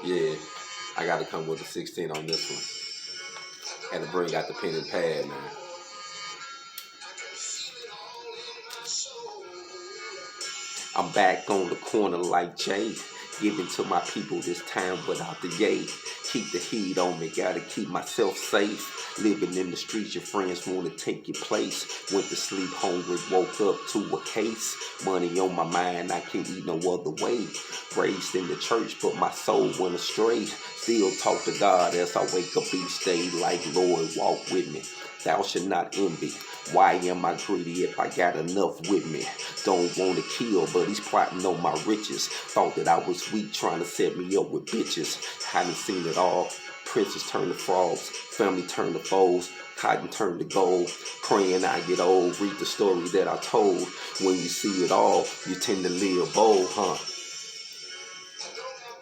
Yeah, I gotta come with a 16 on this one. Had to bring out the pen and pad, man. I'm back on the corner like Jay, giving to my people this time without the yay. Keep the heat on me, gotta keep myself safe. Living in the streets, your friends wanna take your place. Went to sleep hungry, woke up to a case. Money on my mind, I can't eat no other way. Raised in the church, but my soul went astray. Still talk to God as I wake up each day, like Lord, walk with me. Thou shalt not envy. Why am I greedy if I got enough with me? Don't want to kill, but he's plotting on my riches. Thought that I was weak, trying to set me up with bitches. Haven't seen it all. Princes turn to frogs, family turn to foes, cotton turn to gold. Praying I get old, read the story that I told. When you see it all, you tend to live bold, huh?